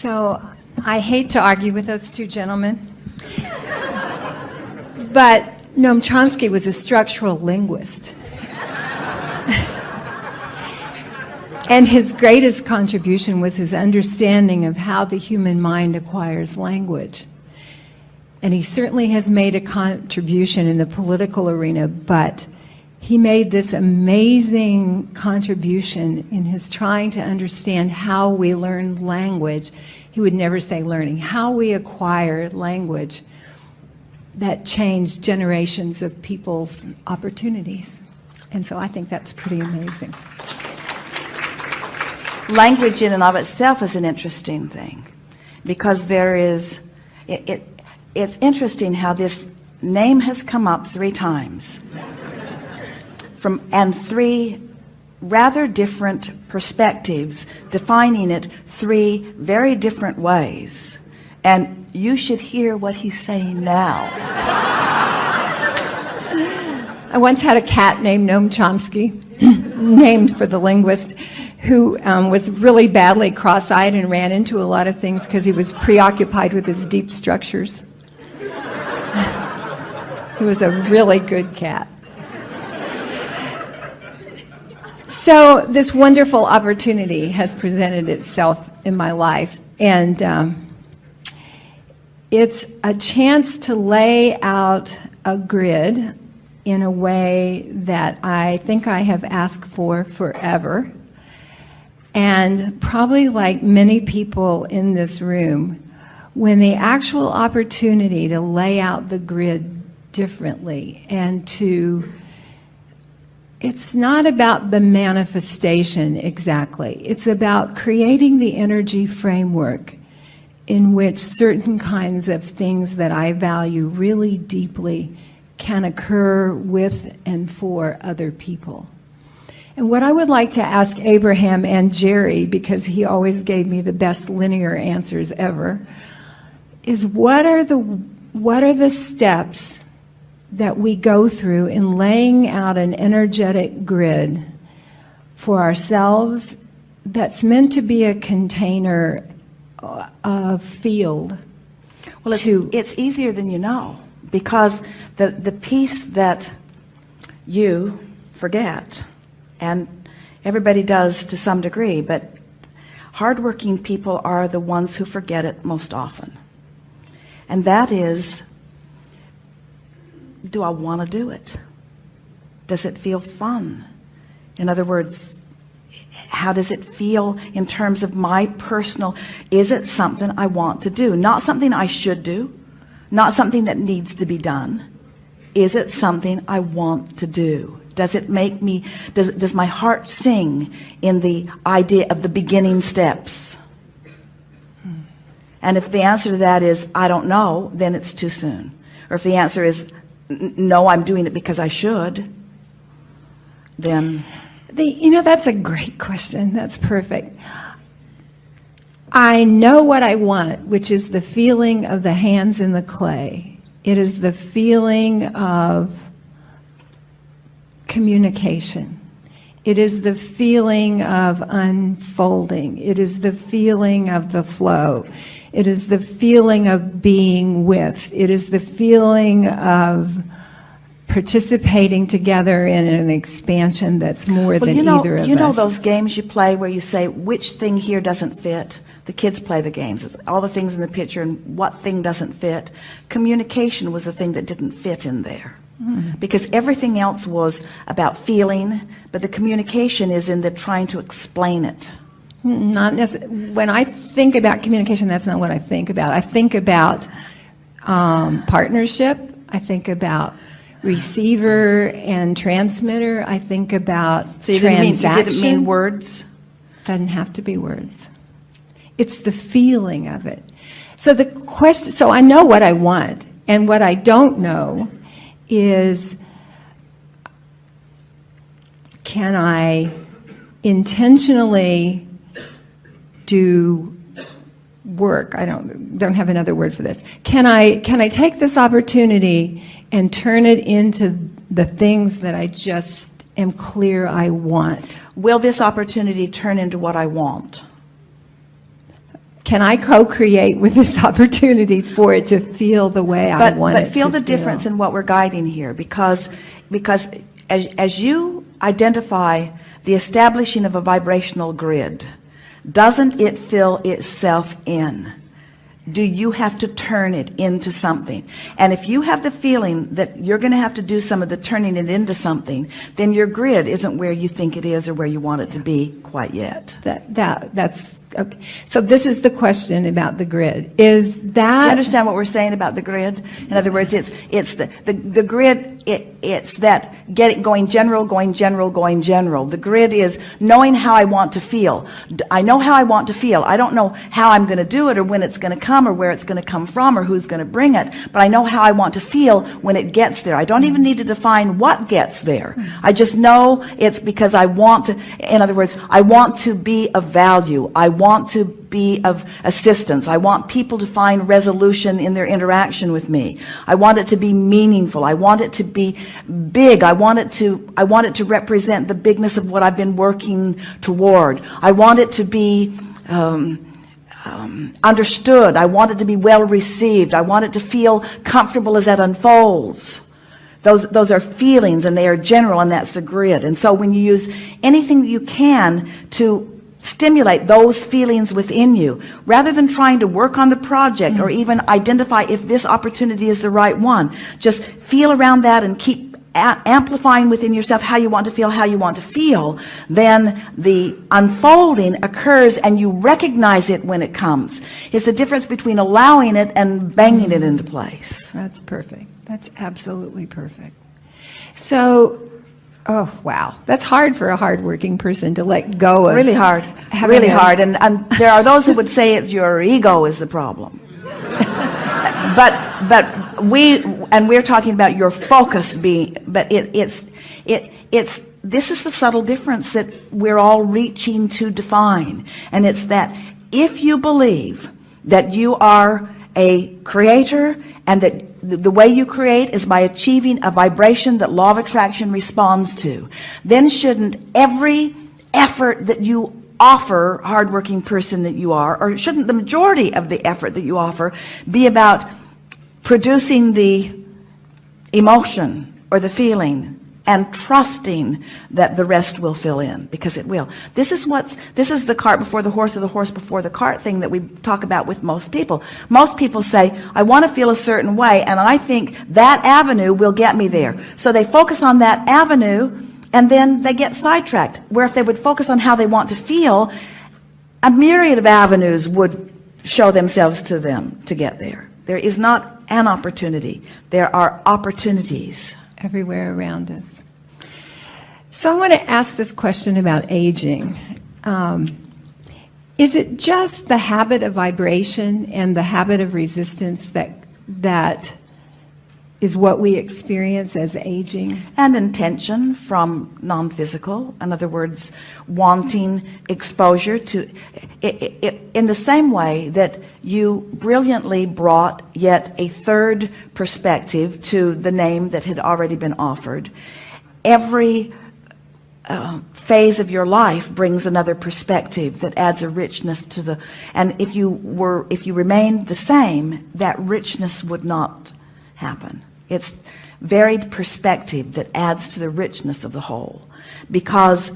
So I hate to argue with those two gentlemen, but Noam Chomsky was a structural linguist. And his greatest contribution was his understanding of how the human mind acquires language. And he certainly has made a contribution in the political arena, but he made this amazing contribution in his trying to understand how we learn language. He would never say learning, how we acquire language that changed generations of people's opportunities. And so I think that's pretty amazing. Language in and of itself is an interesting thing, because there is, it's interesting how this name has come up 3 times and 3 rather different perspectives defining it 3 very different ways. And you should hear what he's saying now. I once had a cat named Noam Chomsky, named for the linguist, who was really badly cross-eyed and ran into a lot of things because he was preoccupied with his deep structures. He was a really good cat. So this wonderful opportunity has presented itself in my life, and it's a chance to lay out a grid in a way that I think I have asked for forever. And probably like many people in this room, when the actual opportunity to lay out the grid differently and to, it's not about the manifestation exactly, it's about creating the energy framework in which certain kinds of things that I value really deeply can occur with and for other people. And what I would like to ask Abraham and Jerry, because he always gave me the best linear answers ever, is what are the steps that we go through in laying out an energetic grid for ourselves that's meant to be a container, a field? Well, it's easier than you know, because the piece that you forget, and everybody does to some degree, but hardworking people are the ones who forget it most often. And that is, do I want to do it? Does it feel fun? In other words, how does it feel in terms of my personal, is it something I want to do? Not something I should do, not something that needs to be done. Is it something I want to do? Does it make me, does my heart sing in the idea of the beginning steps? And if the answer to that is, I don't know, then it's too soon. Or if the answer is, no, I'm doing it because I should, then... that's a great question. That's perfect. I know what I want, which is the feeling of the hands in the clay. It is the feeling of communication. It is the feeling of unfolding. It is the feeling of the flow. It is the feeling of being with. It is the feeling of participating together in an expansion that's more than either of us. You know those games you play where you say, which thing here doesn't fit? The kids play the games. It's all the things in the picture and what thing doesn't fit. Communication was the thing that didn't fit in there. Because everything else was about feeling, but the communication is in the trying to explain it. Not necessarily. When I think about communication, that's not what I think about. I think about partnership. I think about receiver and transmitter. I think about transaction. You didn't mean words? Doesn't have to be words. It's the feeling of it. So the question. So I know what I want, and what I don't know is, can I intentionally do work? I don't have another word for this. Can I take this opportunity and turn it into the things that I just am clear I want? Will this opportunity turn into what I want? can I co-create with this opportunity for it to feel the way I want it to feel? But feel the difference in what we're guiding here, because as you identify the establishing of a vibrational grid, doesn't it fill itself in? Do you have to turn it into something? And if you have the feeling that you're going to have to do some of the turning it into something, then your grid isn't where you think it is or where you want it to be quite yet. That's okay. So this is the question about the grid. Is that... You understand what we're saying about the grid? In other words, it's the grid, it's that going general. The grid is knowing how I want to feel. I know how I want to feel. I don't know how I'm going to do it or when it's going to come or where it's going to come from or who's going to bring it, but I know how I want to feel when it gets there. I don't even need to define what gets there. I just know it's because I want to, in other words, I want to be of value. I want to be of assistance. I want people to find resolution in their interaction with me. I want it to be meaningful. I want it to be big. I want it to represent the bigness of what I've been working toward. I want it to be understood. I want it to be well received. I want it to feel comfortable as that unfolds. Those are feelings, and they are general, and that's the grid. And so when you use anything you can to stimulate those feelings within you, rather than trying to work on the project or even identify if this opportunity is the right one, just feel around that and keep amplifying within yourself how you want to feel, then the unfolding occurs and you recognize it when it comes. It's the difference between allowing it and banging it into place. That's perfect. That's absolutely perfect. So, oh, wow. That's hard for a hardworking person to let go of. Really hard. Really hard. And there are those who would say it's your ego is the problem. But we're talking about your focus being, but this is the subtle difference that we're all reaching to define. And it's that if you believe that you are a creator and that the way you create is by achieving a vibration that law of attraction responds to, then shouldn't every effort that you offer, hardworking person that you are, or shouldn't the majority of the effort that you offer be about producing the emotion or the feeling and trusting that the rest will fill in, because it will. This is the cart before the horse or the horse before the cart thing that we talk about with most people. Most people say, I want to feel a certain way, and I think that avenue will get me there. So they focus on that avenue, and then they get sidetracked. Where if they would focus on how they want to feel, a myriad of avenues would show themselves to them to get there. There is not an opportunity. There are opportunities everywhere around us. So I want to ask this question about aging. Is it just the habit of vibration and the habit of resistance that is what we experience as aging? And intention from non-physical. In other words, wanting exposure to in the same way that you brilliantly brought yet a third perspective to the name that had already been offered. Every phase of your life brings another perspective that adds a richness to the, and if you remained the same, that richness would not happen. It's varied perspective that adds to the richness of the whole, because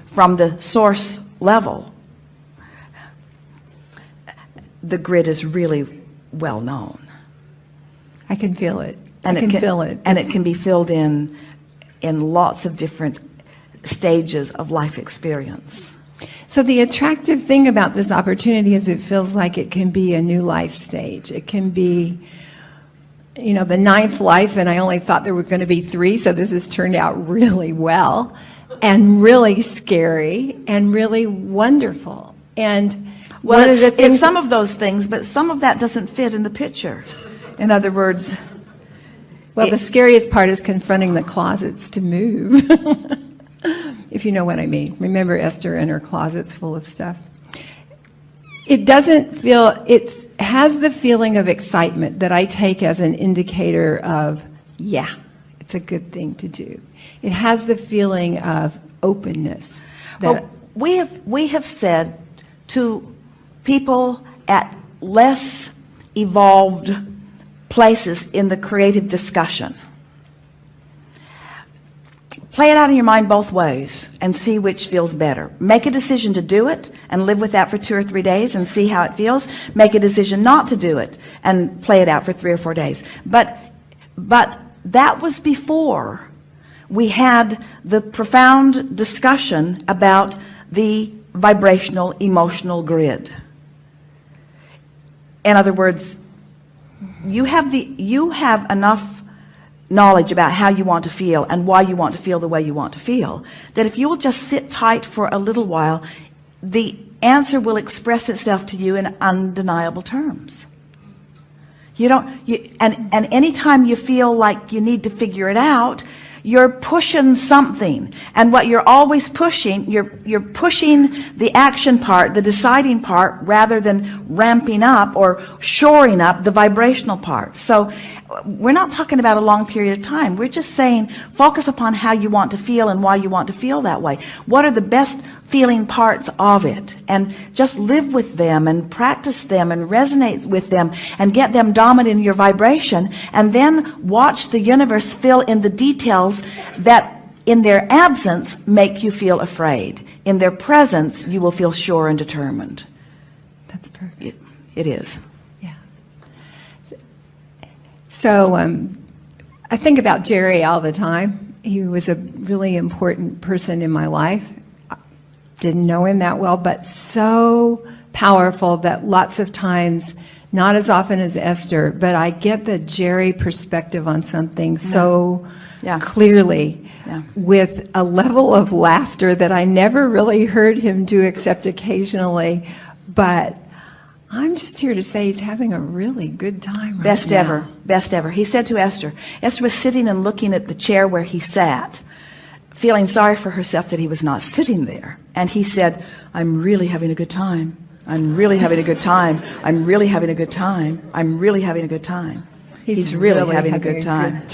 from the source level, the grid is really well known. I can feel it. And I can feel it. And it can be filled in lots of different stages of life experience. So the attractive thing about this opportunity is it feels like it can be a new life stage. It can be, the 9th life, and I only thought there were going to be 3, so this has turned out really well, and really scary, and really wonderful. And well, it's some of those things, but some of that doesn't fit in the picture. In other words, well, the scariest part is confronting the closets to move, if you know what I mean. Remember Esther and her closets full of stuff? It has the feeling of excitement that I take as an indicator of, yeah, it's a good thing to do. It has the feeling of openness. Well, we have said to people at less evolved places in the creative discussion. Play it out in your mind both ways and see which feels better. Make a decision to do it and live with that for 2 or 3 days and see how it feels. Make a decision not to do it and play it out for 3 or 4 days. But that was before we had the profound discussion about the vibrational emotional grid. In other words, you have enough knowledge about how you want to feel and why you want to feel the way you want to feel, that if you will just sit tight for a little while, the answer will express itself to you in undeniable terms. And anytime you feel like you need to figure it out, you're pushing something, and what you're always pushing, you're pushing the action part, the deciding part, rather than ramping up or shoring up the vibrational part. So we're not talking about a long period of time. We're just saying focus upon how you want to feel and why you want to feel that way. What are the best feeling parts of it, and just live with them and practice them and resonate with them and get them dominant in your vibration, and then watch the universe fill in the details that in their absence make you feel afraid. In their presence you will feel sure and determined. That's perfect. It is. Yeah. So I think about Jerry all the time. He was a really important person in my life. Didn't know him that well, but so powerful that lots of times, not as often as Esther, but I get the Jerry perspective on something so clearly, with a level of laughter that I never really heard him do except occasionally. But I'm just here to say he's having a really good time right Best now. ever. Best ever. He said to Esther was sitting and looking at the chair where he sat, feeling sorry for herself that he was not sitting there. And he said, I'm really having a good time. I'm really having a good time. I'm really having a good time. I'm really having a good time. He's really having a good time.